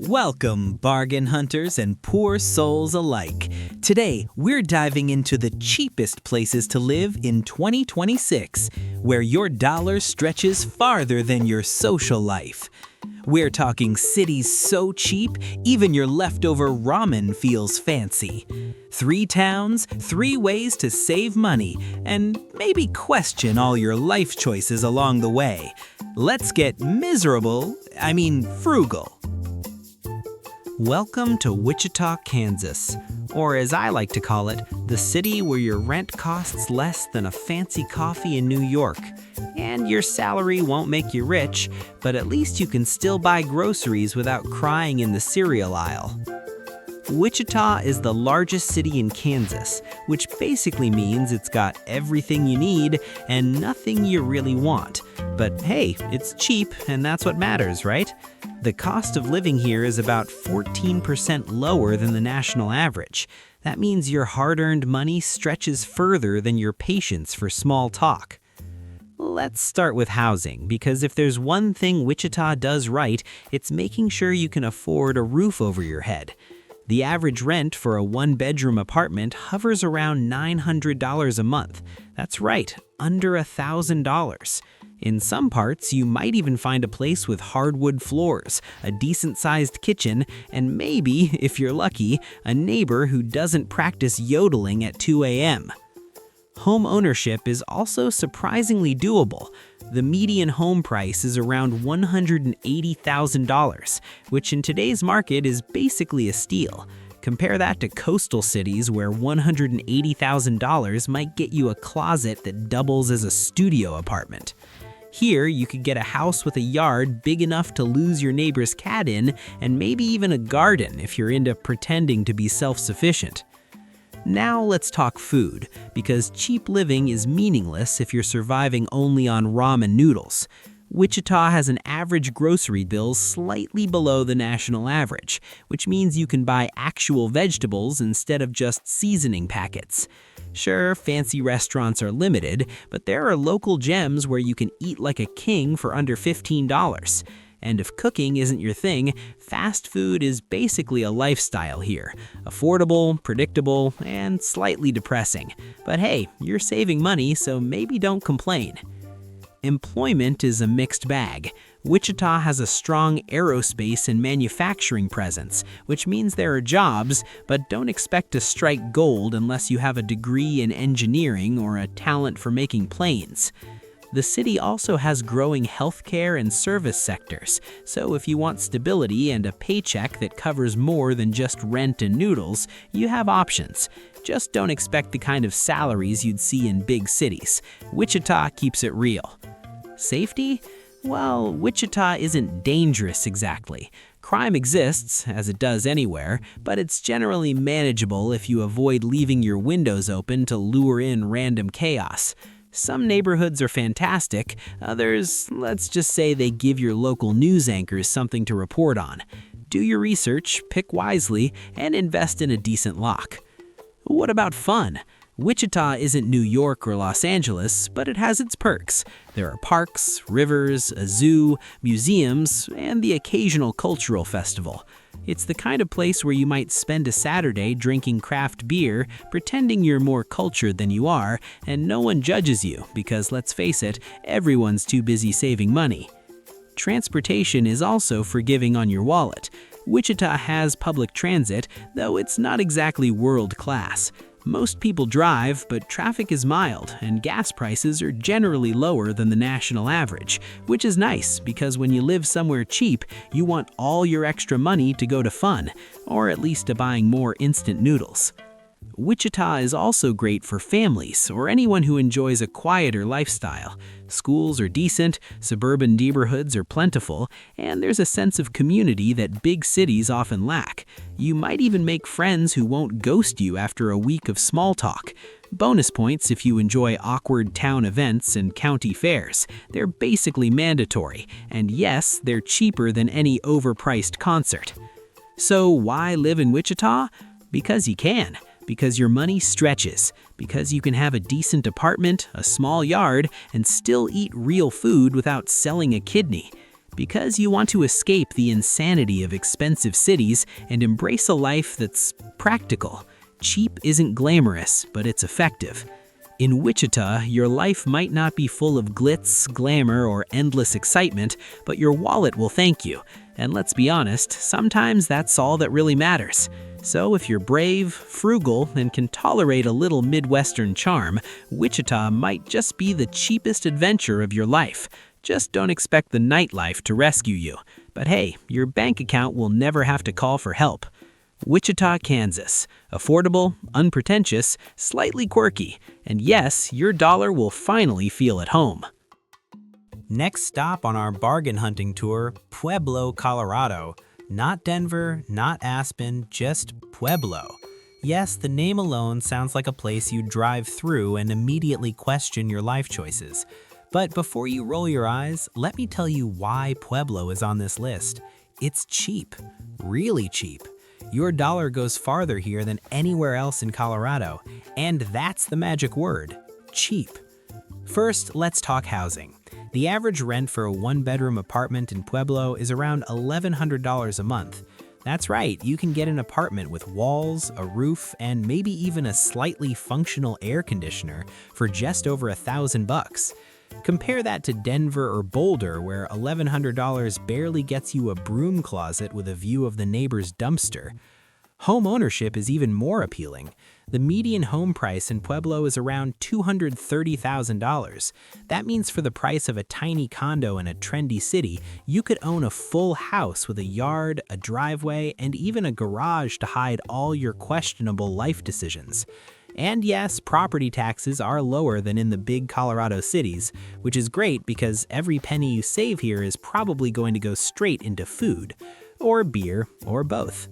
Welcome, bargain hunters and poor souls alike. Today, we're diving into the cheapest places to live in 2026, where your dollar stretches farther than your social life. We're talking cities so cheap, even your leftover ramen feels fancy. 3 towns, 3 ways to save money, and maybe question all your life choices along the way. Let's get frugal. Welcome to Wichita, Kansas, or as I like to call it, the city where your rent costs less than a fancy coffee in New York. And your salary won't make you rich, but at least you can still buy groceries without crying in the cereal aisle. Wichita is the largest city in Kansas, which basically means it's got everything you need and nothing you really want. But hey, it's cheap, and that's what matters, right? The cost of living here is about 14% lower than the national average. That means your hard-earned money stretches further than your patience for small talk. Let's start with housing, because if there's one thing Wichita does right, it's making sure you can afford a roof over your head. The average rent for a 1-bedroom apartment hovers around $900 a month. That's right, under $1,000. In some parts, you might even find a place with hardwood floors, a decent-sized kitchen, and maybe, if you're lucky, a neighbor who doesn't practice yodeling at 2 a.m. Home ownership is also surprisingly doable. The median home price is around $180,000, which in today's market is basically a steal. Compare that to coastal cities where $180,000 might get you a closet that doubles as a studio apartment. Here, you could get a house with a yard big enough to lose your neighbor's cat in, and maybe even a garden if you're into pretending to be self-sufficient. Now let's talk food, because cheap living is meaningless if you're surviving only on ramen noodles. Wichita has an average grocery bill slightly below the national average, which means you can buy actual vegetables instead of just seasoning packets. Sure, fancy restaurants are limited, but there are local gems where you can eat like a king for under $15. And if cooking isn't your thing, fast food is basically a lifestyle here. Affordable, predictable, and slightly depressing. But hey, you're saving money, so maybe don't complain. Employment is a mixed bag. Wichita has a strong aerospace and manufacturing presence, which means there are jobs, but don't expect to strike gold unless you have a degree in engineering or a talent for making planes. The city also has growing healthcare and service sectors, so if you want stability and a paycheck that covers more than just rent and noodles, you have options. Just don't expect the kind of salaries you'd see in big cities. Wichita keeps it real. Safety? Well, Wichita isn't dangerous exactly. Crime exists, as it does anywhere, but it's generally manageable if you avoid leaving your windows open to lure in random chaos. Some neighborhoods are fantastic, others, let's just say they give your local news anchors something to report on. Do your research, pick wisely, and invest in a decent lock. What about fun? Wichita isn't New York or Los Angeles, but it has its perks. There are parks, rivers, a zoo, museums, and the occasional cultural festival. It's the kind of place where you might spend a Saturday drinking craft beer, pretending you're more cultured than you are, and no one judges you because, let's face it, everyone's too busy saving money. Transportation is also forgiving on your wallet. Wichita has public transit, though it's not exactly world-class. Most people drive, but traffic is mild, and gas prices are generally lower than the national average, which is nice because when you live somewhere cheap, you want all your extra money to go to fun, or at least to buying more instant noodles. Wichita is also great for families or anyone who enjoys a quieter lifestyle. Schools are decent, suburban neighborhoods are plentiful, and there's a sense of community that big cities often lack. You might even make friends who won't ghost you after a week of small talk. Bonus points if you enjoy awkward town events and county fairs. They're basically mandatory, and yes, they're cheaper than any overpriced concert. So why live in Wichita? Because you can. Because your money stretches, because you can have a decent apartment, a small yard, and still eat real food without selling a kidney. Because you want to escape the insanity of expensive cities and embrace a life that's practical. Cheap isn't glamorous, but it's effective. In Wichita, your life might not be full of glitz, glamour, or endless excitement, but your wallet will thank you. And let's be honest, sometimes that's all that really matters. So if you're brave, frugal, and can tolerate a little Midwestern charm, Wichita might just be the cheapest adventure of your life. Just don't expect the nightlife to rescue you. But hey, your bank account will never have to call for help. Wichita, Kansas. Affordable, unpretentious, slightly quirky. And yes, your dollar will finally feel at home. Next stop on our bargain hunting tour, Pueblo, Colorado. Not Denver, not Aspen, just Pueblo. Yes, the name alone sounds like a place you'd drive through and immediately question your life choices. But before you roll your eyes, let me tell you why Pueblo is on this list. It's cheap, really cheap. Your dollar goes farther here than anywhere else in Colorado, and that's the magic word, cheap. First, let's talk housing. The average rent for a one-bedroom apartment in Pueblo is around $1,100 a month. That's right, you can get an apartment with walls, a roof, and maybe even a slightly functional air conditioner for just over $1,000. Compare that to Denver or Boulder, where $1,100 barely gets you a broom closet with a view of the neighbor's dumpster. Home ownership is even more appealing. The median home price in Pueblo is around $230,000. That means for the price of a tiny condo in a trendy city, you could own a full house with a yard, a driveway, and even a garage to hide all your questionable life decisions. And yes, property taxes are lower than in the big Colorado cities, which is great because every penny you save here is probably going to go straight into food, or beer, or both.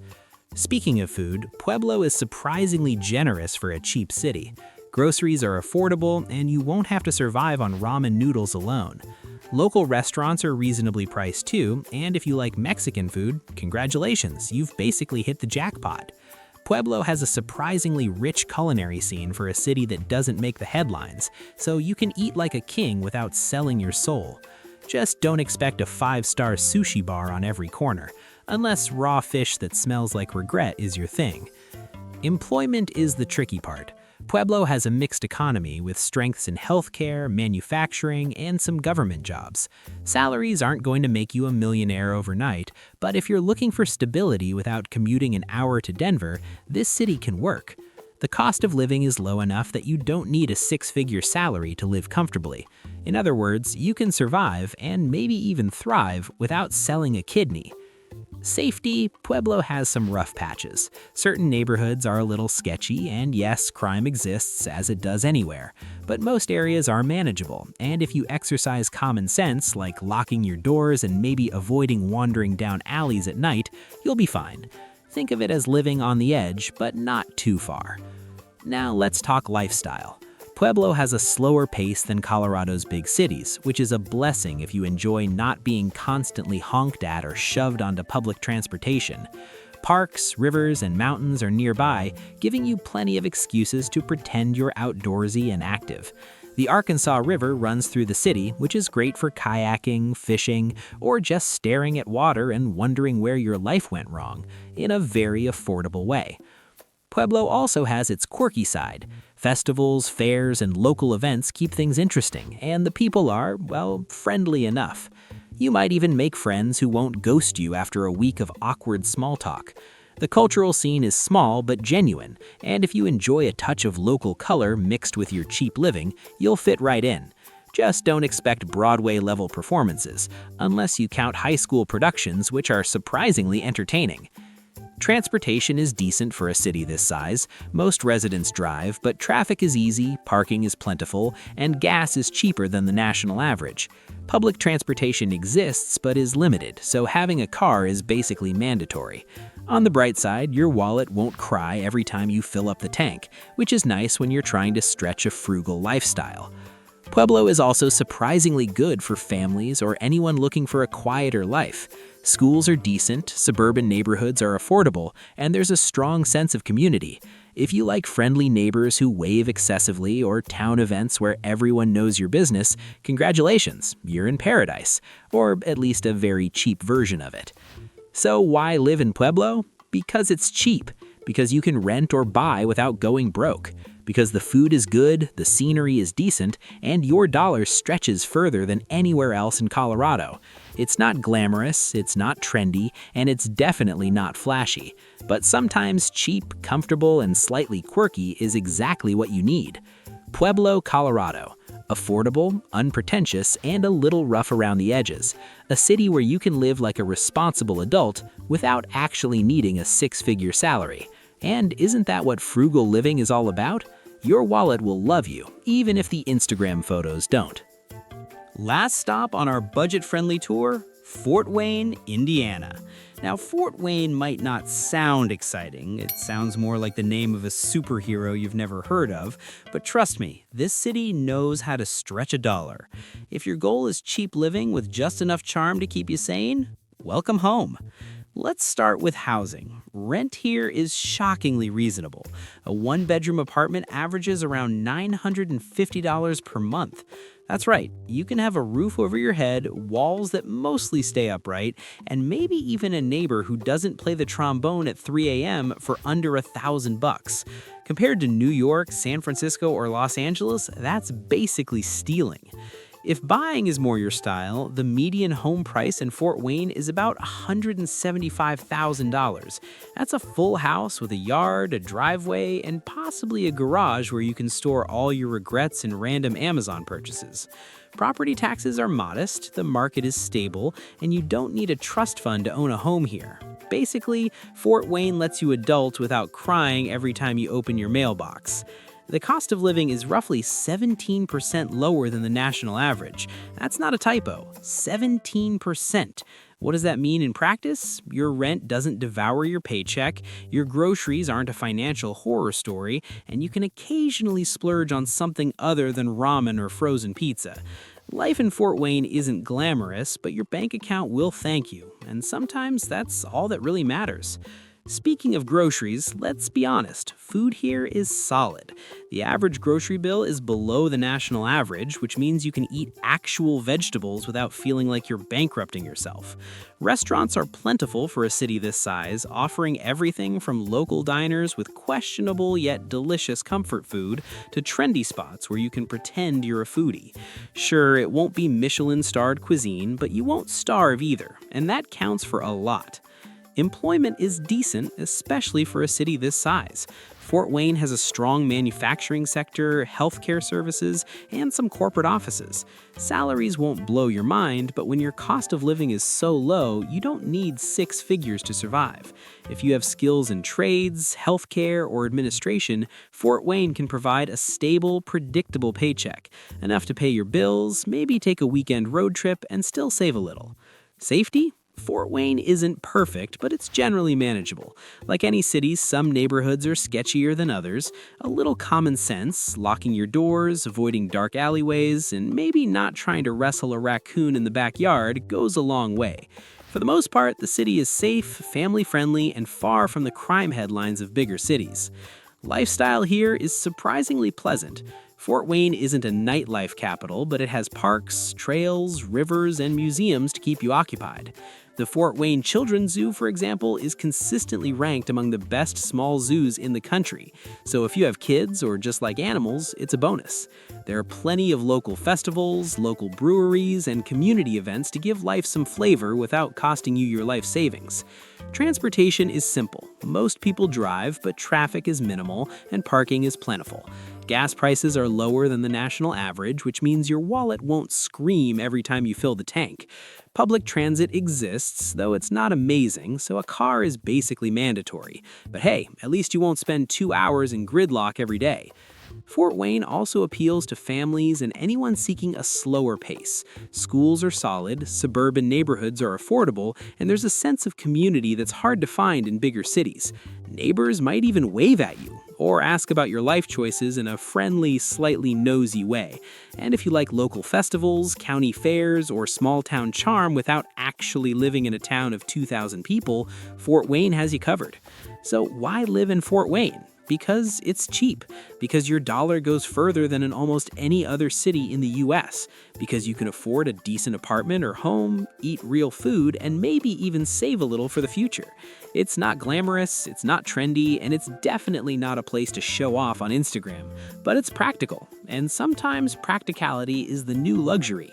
Speaking of food, Pueblo is surprisingly generous for a cheap city. Groceries are affordable, and you won't have to survive on ramen noodles alone. Local restaurants are reasonably priced too, and if you like Mexican food, congratulations, you've basically hit the jackpot. Pueblo has a surprisingly rich culinary scene for a city that doesn't make the headlines, so you can eat like a king without selling your soul. Just don't expect a 5-star sushi bar on every corner, unless raw fish that smells like regret is your thing. Employment is the tricky part. Pueblo has a mixed economy with strengths in healthcare, manufacturing, and some government jobs. Salaries aren't going to make you a millionaire overnight, but if you're looking for stability without commuting an hour to Denver, this city can work. The cost of living is low enough that you don't need a 6-figure salary to live comfortably. In other words, you can survive and maybe even thrive without selling a kidney. Safety, Pueblo has some rough patches. Certain neighborhoods are a little sketchy, and yes, crime exists as it does anywhere. But most areas are manageable, and if you exercise common sense, like locking your doors and maybe avoiding wandering down alleys at night, you'll be fine. Think of it as living on the edge, but not too far. Now let's talk lifestyle. Pueblo has a slower pace than Colorado's big cities, which is a blessing if you enjoy not being constantly honked at or shoved onto public transportation. Parks, rivers, and mountains are nearby, giving you plenty of excuses to pretend you're outdoorsy and active. The Arkansas River runs through the city, which is great for kayaking, fishing, or just staring at water and wondering where your life went wrong, in a very affordable way. Pueblo also has its quirky side. Festivals, fairs, and local events keep things interesting, and the people are, well, friendly enough. You might even make friends who won't ghost you after a week of awkward small talk. The cultural scene is small but genuine, and if you enjoy a touch of local color mixed with your cheap living, you'll fit right in. Just don't expect Broadway-level performances, unless you count high school productions, which are surprisingly entertaining. Transportation is decent for a city this size. Most residents drive, but traffic is easy, parking is plentiful, and gas is cheaper than the national average. Public transportation exists but is limited, so having a car is basically mandatory. On the bright side, your wallet won't cry every time you fill up the tank, which is nice when you're trying to stretch a frugal lifestyle. Pueblo is also surprisingly good for families or anyone looking for a quieter life. Schools are decent, suburban neighborhoods are affordable, and there's a strong sense of community. If you like friendly neighbors who wave excessively or town events where everyone knows your business, congratulations, you're in paradise, or at least a very cheap version of it. So why live in Pueblo? Because it's cheap, because you can rent or buy without going broke, because the food is good, the scenery is decent, and your dollar stretches further than anywhere else in Colorado. It's not glamorous, it's not trendy, and it's definitely not flashy. But sometimes cheap, comfortable, and slightly quirky is exactly what you need. Pueblo, Colorado. Affordable, unpretentious, and a little rough around the edges. A city where you can live like a responsible adult without actually needing a six-figure salary. And isn't that what frugal living is all about? Your wallet will love you, even if the Instagram photos don't. Last stop on our budget-friendly tour, Fort Wayne, Indiana. Now, Fort Wayne might not sound exciting. It sounds more like the name of a superhero you've never heard of. But trust me, this city knows how to stretch a dollar. If your goal is cheap living with just enough charm to keep you sane, welcome home. Let's start with housing. Rent here is shockingly reasonable. A one-bedroom apartment averages around $950 per month. That's right, you can have a roof over your head, walls that mostly stay upright, and maybe even a neighbor who doesn't play the trombone at 3 a.m. for under $1,000. Compared to New York, San Francisco, or Los Angeles, that's basically stealing. If buying is more your style, the median home price in Fort Wayne is about $175,000. That's a full house with a yard, a driveway, and possibly a garage where you can store all your regrets and random Amazon purchases. Property taxes are modest, the market is stable, and you don't need a trust fund to own a home here. Basically, Fort Wayne lets you adult without crying every time you open your mailbox. The cost of living is roughly 17% lower than the national average. That's not a typo, 17%. What does that mean in practice? Your rent doesn't devour your paycheck, your groceries aren't a financial horror story, and you can occasionally splurge on something other than ramen or frozen pizza. Life in Fort Wayne isn't glamorous, but your bank account will thank you, and sometimes that's all that really matters. Speaking of groceries, let's be honest, food here is solid. The average grocery bill is below the national average, which means you can eat actual vegetables without feeling like you're bankrupting yourself. Restaurants are plentiful for a city this size, offering everything from local diners with questionable yet delicious comfort food to trendy spots where you can pretend you're a foodie. Sure, it won't be Michelin-starred cuisine, but you won't starve either, and that counts for a lot. Employment is decent, especially for a city this size. Fort Wayne has a strong manufacturing sector, healthcare services, and some corporate offices. Salaries won't blow your mind, but when your cost of living is so low, you don't need six figures to survive. If you have skills in trades, healthcare, or administration, Fort Wayne can provide a stable, predictable paycheck, enough to pay your bills, maybe take a weekend road trip, and still save a little. Safety? Fort Wayne isn't perfect, but it's generally manageable. Like any city, some neighborhoods are sketchier than others. A little common sense, locking your doors, avoiding dark alleyways, and maybe not trying to wrestle a raccoon in the backyard goes a long way. For the most part, the city is safe, family-friendly, and far from the crime headlines of bigger cities. Lifestyle here is surprisingly pleasant. Fort Wayne isn't a nightlife capital, but it has parks, trails, rivers, and museums to keep you occupied. The Fort Wayne Children's Zoo, for example, is consistently ranked among the best small zoos in the country. So if you have kids or just like animals, it's a bonus. There are plenty of local festivals, local breweries, and community events to give life some flavor without costing you your life savings. Transportation is simple. Most people drive, but traffic is minimal and parking is plentiful. Gas prices are lower than the national average, which means your wallet won't scream every time you fill the tank. Public transit exists, though it's not amazing, so a car is basically mandatory. But hey, at least you won't spend 2 hours in gridlock every day. Fort Wayne also appeals to families and anyone seeking a slower pace. Schools are solid, suburban neighborhoods are affordable, and there's a sense of community that's hard to find in bigger cities. Neighbors might even wave at you, or ask about your life choices in a friendly, slightly nosy way. And if you like local festivals, county fairs, or small-town charm without actually living in a town of 2,000 people, Fort Wayne has you covered. So why live in Fort Wayne? Because it's cheap, because your dollar goes further than in almost any other city in the US, because you can afford a decent apartment or home, eat real food, and maybe even save a little for the future. It's not glamorous, it's not trendy, and it's definitely not a place to show off on Instagram, but it's practical, and sometimes practicality is the new luxury.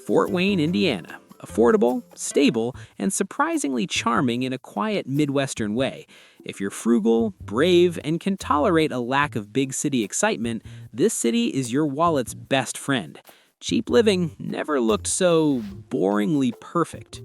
Fort Wayne, Indiana. Affordable, stable, and surprisingly charming in a quiet Midwestern way. If you're frugal, brave, and can tolerate a lack of big city excitement, this city is your wallet's best friend. Cheap living never looked so boringly perfect.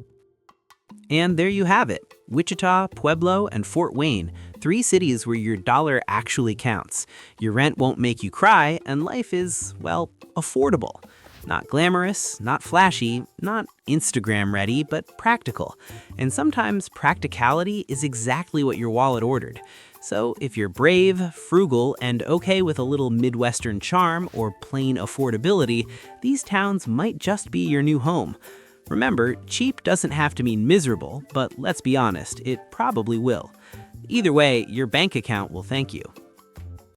And there you have it. Wichita, Pueblo, and Fort Wayne, 3 cities where your dollar actually counts. Your rent won't make you cry, and life is, well, affordable. Not glamorous, not flashy, not Instagram ready, but practical. And sometimes practicality is exactly what your wallet ordered. So if you're brave, frugal, and okay with a little Midwestern charm or plain affordability, these towns might just be your new home. Remember, cheap doesn't have to mean miserable, but let's be honest, it probably will. Either way, your bank account will thank you.